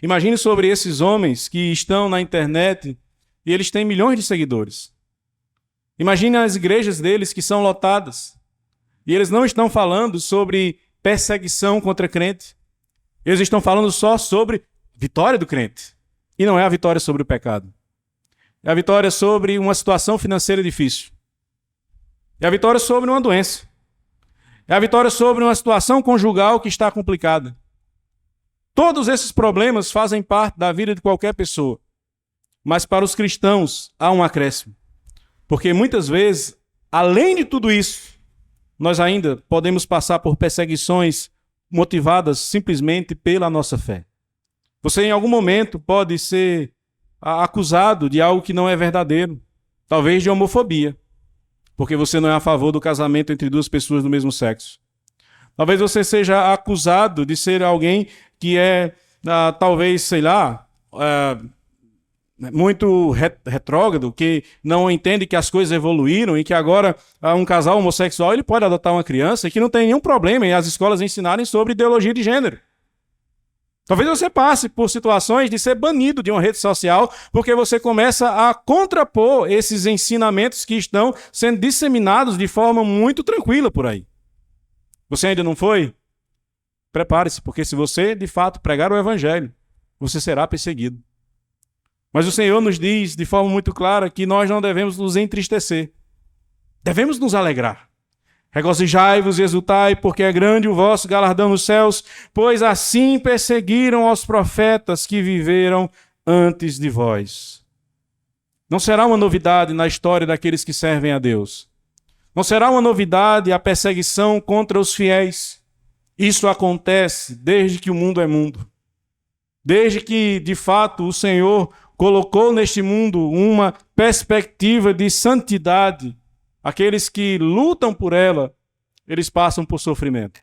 Imagine sobre esses homens que estão na internet e eles têm milhões de seguidores. Imagine as igrejas deles que são lotadas. E eles não estão falando sobre perseguição contra crente. Eles estão falando só sobre vitória do crente. E não é a vitória sobre o pecado. É a vitória sobre uma situação financeira difícil. É a vitória sobre uma doença. É a vitória sobre uma situação conjugal que está complicada. Todos esses problemas fazem parte da vida de qualquer pessoa. Mas para os cristãos há um acréscimo. Porque muitas vezes, além de tudo isso, nós ainda podemos passar por perseguições motivadas simplesmente pela nossa fé. Você em algum momento pode ser acusado de algo que não é verdadeiro. Talvez de homofobia. Porque você não é a favor do casamento entre duas pessoas do mesmo sexo. Talvez você seja acusado de ser alguém que é, talvez, sei lá, muito retrógrado, que não entende que as coisas evoluíram e que agora um casal homossexual ele pode adotar uma criança e que não tem nenhum problema em as escolas ensinarem sobre ideologia de gênero. Talvez você passe por situações de ser banido de uma rede social porque você começa a contrapor esses ensinamentos que estão sendo disseminados de forma muito tranquila por aí. Você ainda não foi? Prepare-se, porque se você de fato pregar o evangelho, você será perseguido. Mas o Senhor nos diz de forma muito clara que nós não devemos nos entristecer. Devemos nos alegrar. Regozijai-vos e exultai, porque é grande o vosso galardão nos céus, pois assim perseguiram aos profetas que viveram antes de vós. Não será uma novidade na história daqueles que servem a Deus. Não será uma novidade a perseguição contra os fiéis. Isso acontece desde que o mundo é mundo. Desde que, de fato, o Senhor colocou neste mundo uma perspectiva de santidade. Aqueles que lutam por ela, eles passam por sofrimento.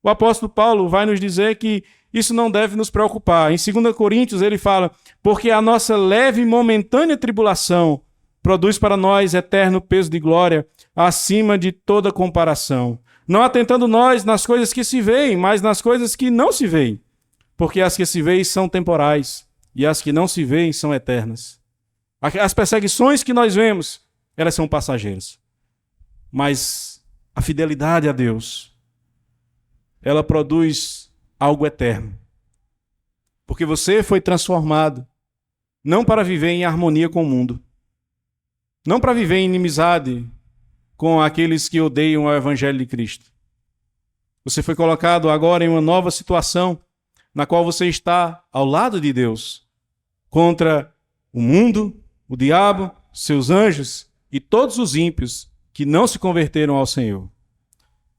O apóstolo Paulo vai nos dizer que isso não deve nos preocupar. Em 2 Coríntios ele fala, porque a nossa leve e momentânea tribulação produz para nós eterno peso de glória acima de toda comparação. Não atentando nós nas coisas que se veem, mas nas coisas que não se veem. Porque as que se veem são temporais e as que não se veem são eternas. As perseguições que nós vemos, elas são passageiras. Mas a fidelidade a Deus, ela produz algo eterno. Porque você foi transformado não para viver em harmonia com o mundo, não para viver em inimizade com aqueles que odeiam o Evangelho de Cristo. Você foi colocado agora em uma nova situação na qual você está ao lado de Deus, contra o mundo, o diabo, seus anjos e todos os ímpios que não se converteram ao Senhor.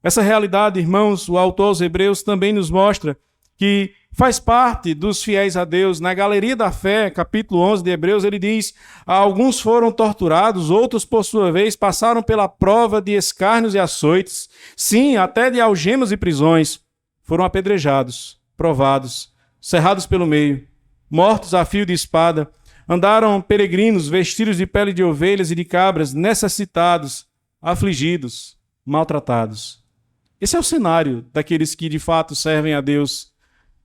Essa realidade, irmãos, o autor aos Hebreus também nos mostra que faz parte dos fiéis a Deus. Na Galeria da Fé, capítulo 11 de Hebreus, ele diz, alguns foram torturados, outros, por sua vez, passaram pela prova de escárnios e açoites, sim, até de algemas e prisões, foram apedrejados, provados, cerrados pelo meio, mortos a fio de espada, andaram peregrinos vestidos de pele de ovelhas e de cabras, necessitados, afligidos, maltratados. Esse é o cenário daqueles que de fato servem a Deus.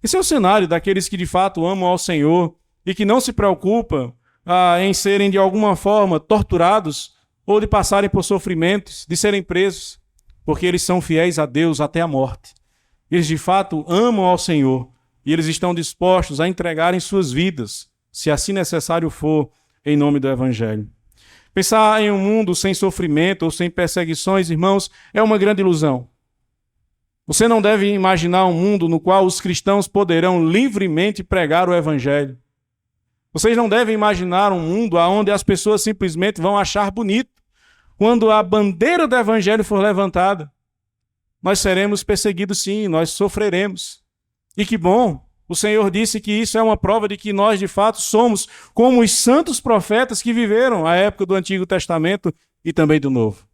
Esse é o cenário daqueles que de fato amam ao Senhor e que não se preocupam em serem de alguma forma torturados ou de passarem por sofrimentos, de serem presos, porque eles são fiéis a Deus até a morte. Eles de fato amam ao Senhor e eles estão dispostos a entregarem suas vidas, se assim necessário for, em nome do Evangelho. Pensar em um mundo sem sofrimento ou sem perseguições, irmãos, é uma grande ilusão. Você não deve imaginar um mundo no qual os cristãos poderão livremente pregar o Evangelho. Vocês não devem imaginar um mundo onde as pessoas simplesmente vão achar bonito quando a bandeira do Evangelho for levantada. Nós seremos perseguidos sim, nós sofreremos. E que bom! O Senhor disse que isso é uma prova de que nós, de fato, somos como os santos profetas que viveram a época do Antigo Testamento e também do Novo.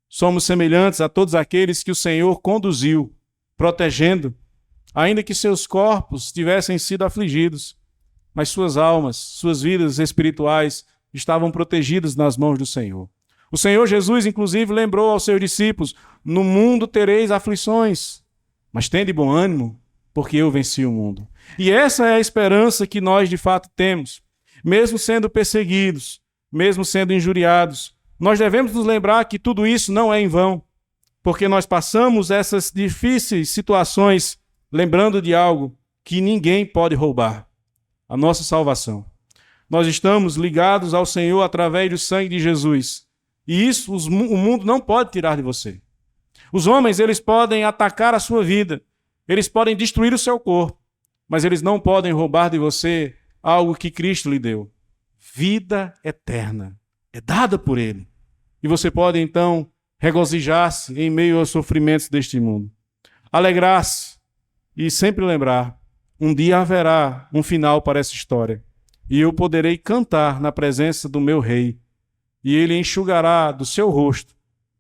Somos semelhantes a todos aqueles que o Senhor conduziu, protegendo, ainda que seus corpos tivessem sido afligidos. mas suas almas, suas vidas espirituais estavam protegidas nas mãos do Senhor. O Senhor Jesus, inclusive, lembrou aos seus discípulos: no mundo tereis aflições, mas tende bom ânimo, porque eu venci o mundo. E essa é a esperança que nós de fato temos. Mesmo sendo perseguidos, mesmo sendo injuriados, nós devemos nos lembrar que tudo isso não é em vão, porque nós passamos essas difíceis situações lembrando de algo que ninguém pode roubar: a nossa salvação. Nós estamos ligados ao Senhor através do sangue de Jesus. E isso o mundo não pode tirar de você. Os homens, eles podem atacar a sua vida, eles podem destruir o seu corpo, mas eles não podem roubar de você algo que Cristo lhe deu. Vida eterna. É dada por Ele. E você pode, então, regozijar-se em meio aos sofrimentos deste mundo. Alegrar-se e sempre lembrar: um dia haverá um final para essa história. E eu poderei cantar na presença do meu Rei. E Ele enxugará do seu rosto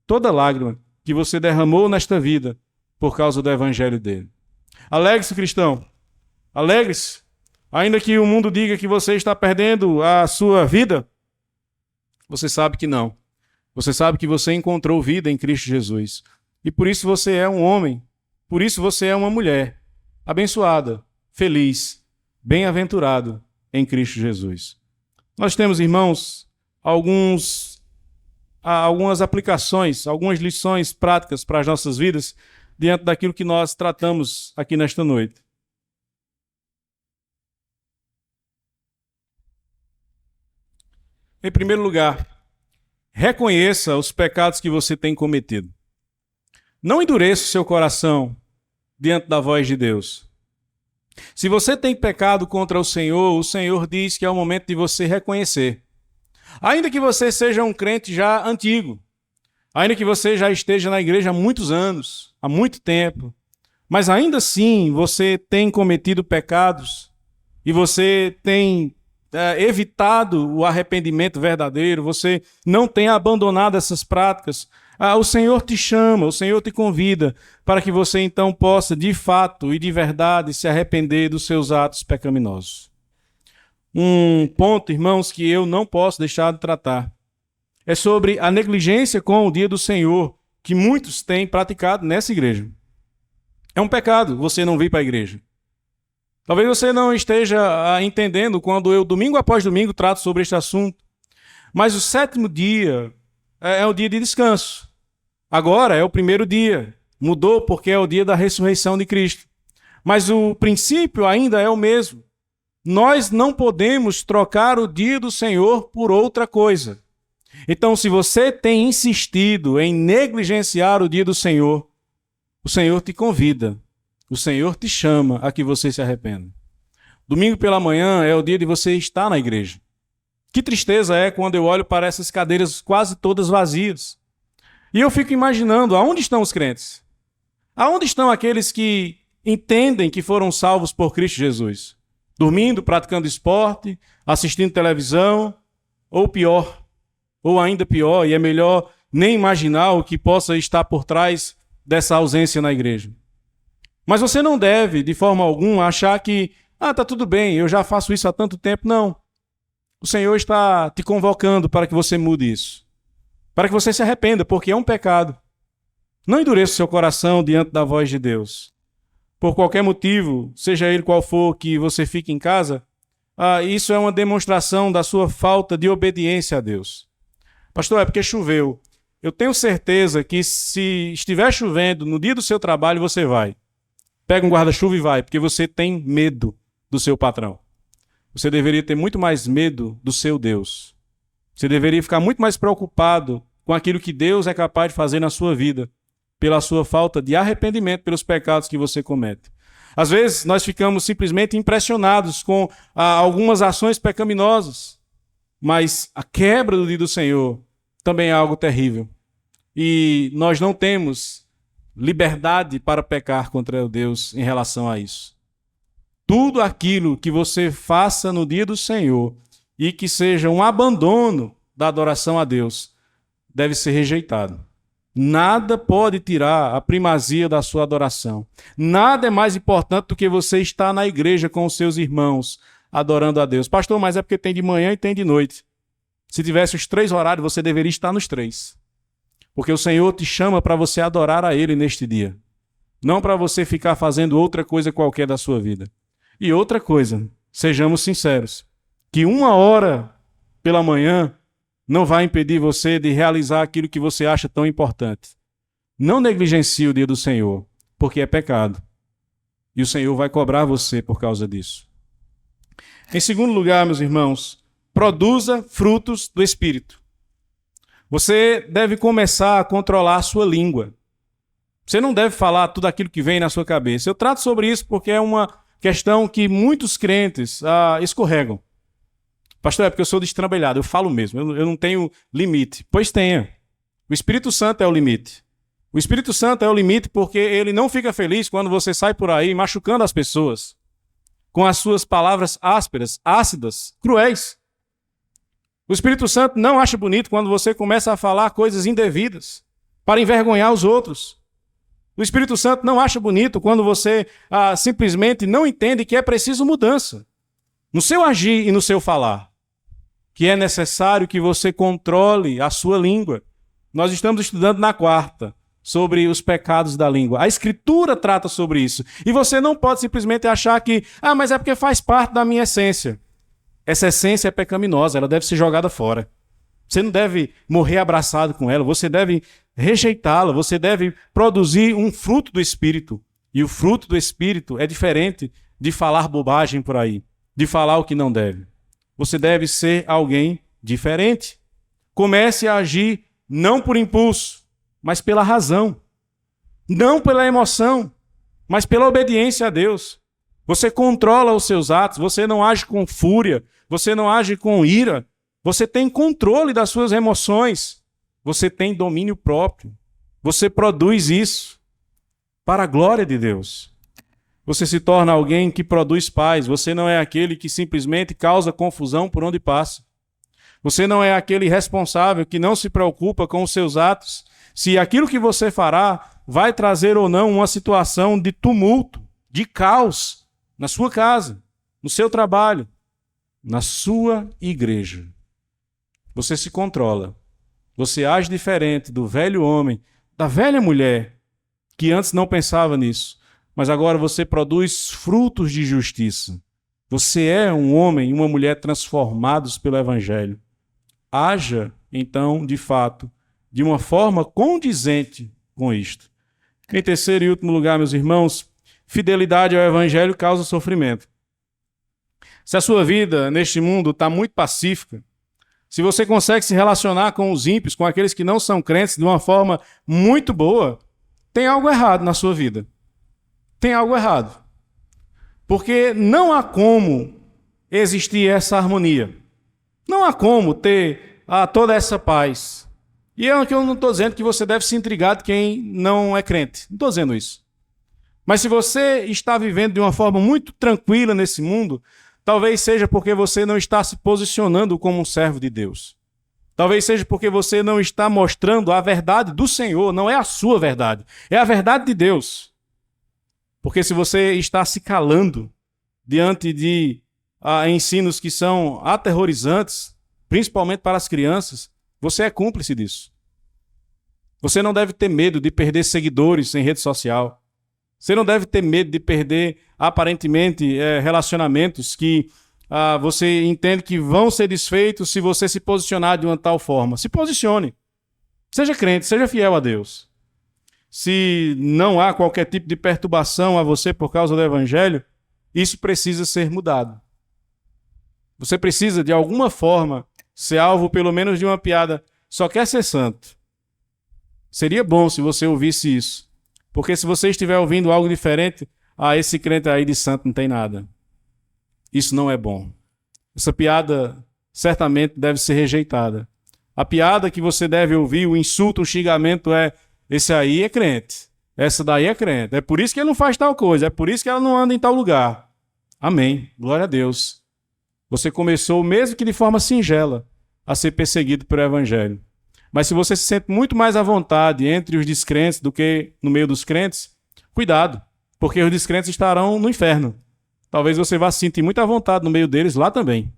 toda lágrima que você derramou nesta vida por causa do Evangelho dele. Alegre-se, cristão. Alegre-se. Ainda que o mundo diga que você está perdendo a sua vida, você sabe que não. Você sabe que você encontrou vida em Cristo Jesus. E por isso você é um homem. Por isso você é uma mulher abençoada, feliz, bem-aventurado em Cristo Jesus. Nós temos, irmãos, algumas aplicações, algumas lições práticas para as nossas vidas diante daquilo que nós tratamos aqui nesta noite. Em primeiro lugar, reconheça os pecados que você tem cometido. Não endureça o seu coração diante da voz de Deus. Se você tem pecado contra o Senhor diz que é o momento de você reconhecer. Ainda que você seja um crente já antigo, ainda que você já esteja na igreja há muitos anos, há muito tempo, mas ainda assim você tem cometido pecados e você tem evitado o arrependimento verdadeiro, você não tem abandonado essas práticas, o Senhor te chama, o Senhor te convida para que você então possa, de fato e de verdade, se arrepender dos seus atos pecaminosos. Um ponto, irmãos, que eu não posso deixar de tratar é sobre a negligência com o dia do Senhor que muitos têm praticado nessa igreja. É um pecado você não vir para a igreja. Talvez você não esteja entendendo quando eu, domingo após domingo, trato sobre este assunto. Mas o 7º dia é o dia de descanso. Agora é o primeiro dia. Mudou porque é o dia da ressurreição de Cristo. Mas o princípio ainda é o mesmo. Nós não podemos trocar o dia do Senhor por outra coisa. Então, se você tem insistido em negligenciar o dia do Senhor, o Senhor te convida. O Senhor te chama a que você se arrependa. Domingo pela manhã é o dia de você estar na igreja. Que tristeza é quando eu olho para essas cadeiras quase todas vazias. E eu fico imaginando, aonde estão os crentes? Aonde estão aqueles que entendem que foram salvos por Cristo Jesus? Dormindo, praticando esporte, assistindo televisão, ou pior, ou ainda pior, e é melhor nem imaginar o que possa estar por trás dessa ausência na igreja. Mas você não deve, de forma alguma, achar que, tá tudo bem, eu já faço isso há tanto tempo. Não. O Senhor está te convocando para que você mude isso. Para que você se arrependa, porque é um pecado. Não endureça o seu coração diante da voz de Deus. Por qualquer motivo, seja ele qual for, que você fique em casa, isso é uma demonstração da sua falta de obediência a Deus. Pastor, é porque choveu. Eu tenho certeza que se estiver chovendo, no dia do seu trabalho você vai. Pega um guarda-chuva e vai, porque você tem medo do seu patrão. Você deveria ter muito mais medo do seu Deus. Você deveria ficar muito mais preocupado com aquilo que Deus é capaz de fazer na sua vida, pela sua falta de arrependimento pelos pecados que você comete. Às vezes, nós ficamos simplesmente impressionados com algumas ações pecaminosas, mas a quebra do dia do Senhor também é algo terrível. E nós não temos liberdade para pecar contra Deus em relação a isso. Tudo aquilo que você faça no dia do Senhor e que seja um abandono da adoração a Deus, deve ser rejeitado. Nada pode tirar a primazia da sua adoração. Nada é mais importante do que você estar na igreja com os seus irmãos, adorando a Deus. Pastor, mas é porque tem de manhã e tem de noite. Se tivesse os 3 horários, você deveria estar nos 3. Porque o Senhor te chama para você adorar a Ele neste dia. Não para você ficar fazendo outra coisa qualquer da sua vida. E outra coisa, sejamos sinceros, que 1 hora pela manhã não vai impedir você de realizar aquilo que você acha tão importante. Não negligencie o dia do Senhor, porque é pecado. E o Senhor vai cobrar você por causa disso. Em segundo lugar, meus irmãos, produza frutos do Espírito. Você deve começar a controlar a sua língua. Você não deve falar tudo aquilo que vem na sua cabeça. Eu trato sobre isso porque é uma questão que muitos crentes escorregam. Pastor, é porque eu sou destrambelhado, eu falo mesmo, eu não tenho limite. Pois tenha. O Espírito Santo é o limite. O Espírito Santo é o limite porque ele não fica feliz quando você sai por aí machucando as pessoas com as suas palavras ásperas, ácidas, cruéis. O Espírito Santo não acha bonito quando você começa a falar coisas indevidas para envergonhar os outros. O Espírito Santo não acha bonito quando você simplesmente não entende que é preciso mudança no seu agir e no seu falar, que é necessário que você controle a sua língua. Nós estamos estudando na 4ª sobre os pecados da língua. A Escritura trata sobre isso. E você não pode simplesmente achar que, mas é porque faz parte da minha essência. Essa essência é pecaminosa, ela deve ser jogada fora. Você não deve morrer abraçado com ela, você deve rejeitá-la, você deve produzir um fruto do Espírito. E o fruto do Espírito é diferente de falar bobagem por aí, de falar o que não deve. Você deve ser alguém diferente. Comece a agir não por impulso, mas pela razão. Não pela emoção, mas pela obediência a Deus. Você controla os seus atos, você não age com fúria, você não age com ira, você tem controle das suas emoções, você tem domínio próprio, você produz isso para a glória de Deus. Você se torna alguém que produz paz, você não é aquele que simplesmente causa confusão por onde passa. Você não é aquele responsável que não se preocupa com os seus atos, se aquilo que você fará vai trazer ou não uma situação de tumulto, de caos na sua casa, no seu trabalho, na sua igreja. Você se controla. Você age diferente do velho homem, da velha mulher, que antes não pensava nisso, mas agora você produz frutos de justiça. Você é um homem e uma mulher transformados pelo Evangelho. Haja, então, de fato, de uma forma condizente com isto. Em terceiro e último lugar, meus irmãos, fidelidade ao Evangelho causa sofrimento. Se a sua vida neste mundo está muito pacífica, se você consegue se relacionar com os ímpios, com aqueles que não são crentes de uma forma muito boa, tem algo errado na sua vida. Tem algo errado. Porque não há como existir essa harmonia. Não há como ter toda essa paz. E eu não estou dizendo que você deve se intrigar de quem não é crente. Não estou dizendo isso. Mas se você está vivendo de uma forma muito tranquila nesse mundo, talvez seja porque você não está se posicionando como um servo de Deus. Talvez seja porque você não está mostrando a verdade do Senhor, não é a sua verdade, é a verdade de Deus. Porque se você está se calando diante de ensinos que são aterrorizantes, principalmente para as crianças, você é cúmplice disso. Você não deve ter medo de perder seguidores em rede social. Você não deve ter medo de perder, aparentemente, relacionamentos que você entende que vão ser desfeitos se você se posicionar de uma tal forma. Se posicione. Seja crente, seja fiel a Deus. Se não há qualquer tipo de perturbação a você por causa do Evangelho, isso precisa ser mudado. Você precisa, de alguma forma, ser alvo pelo menos de uma piada. Só quer ser santo. Seria bom se você ouvisse isso. Porque se você estiver ouvindo algo diferente, esse crente aí de santo não tem nada. Isso não é bom. Essa piada certamente deve ser rejeitada. A piada que você deve ouvir, o insulto, o xingamento esse aí é crente. Essa daí é crente. É por isso que ele não faz tal coisa. É por isso que ela não anda em tal lugar. Amém. Glória a Deus. Você começou, mesmo que de forma singela, a ser perseguido pelo Evangelho. Mas se você se sente muito mais à vontade entre os descrentes do que no meio dos crentes, cuidado, porque os descrentes estarão no inferno. Talvez você vá se sentir muita vontade no meio deles lá também.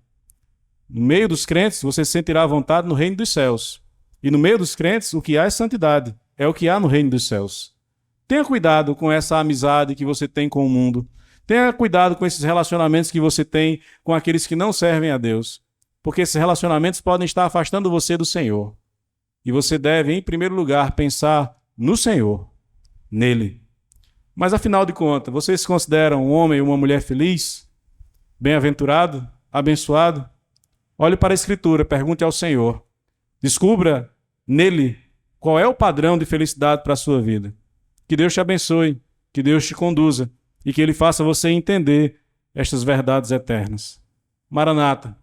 No meio dos crentes, você se sentirá à vontade no reino dos céus. E no meio dos crentes, o que há é santidade. É o que há no reino dos céus. Tenha cuidado com essa amizade que você tem com o mundo. Tenha cuidado com esses relacionamentos que você tem com aqueles que não servem a Deus. Porque esses relacionamentos podem estar afastando você do Senhor. E você deve, em primeiro lugar, pensar no Senhor, nele. Mas, afinal de contas, você se considera um homem ou uma mulher feliz? Bem-aventurado? Abençoado? Olhe para a Escritura, pergunte ao Senhor. Descubra nele qual é o padrão de felicidade para a sua vida. Que Deus te abençoe, que Deus te conduza e que Ele faça você entender estas verdades eternas. Maranata,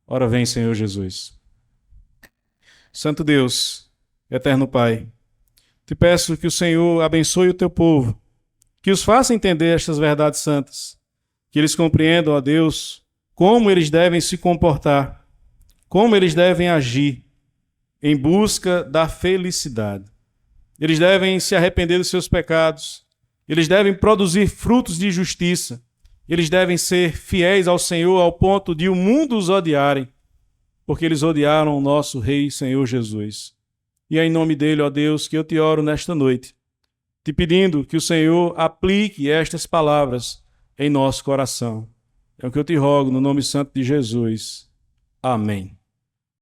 ora vem, Senhor Jesus. Santo Deus, eterno Pai, te peço que o Senhor abençoe o teu povo, que os faça entender estas verdades santas, que eles compreendam, ó Deus, como eles devem se comportar, como eles devem agir em busca da felicidade. Eles devem se arrepender dos seus pecados, eles devem produzir frutos de justiça, eles devem ser fiéis ao Senhor ao ponto de o mundo os odiarem, porque eles odiaram o nosso Rei Senhor Jesus. E é em nome dele, ó Deus, que eu te oro nesta noite, te pedindo que o Senhor aplique estas palavras em nosso coração. É o que eu te rogo no nome santo de Jesus. Amém.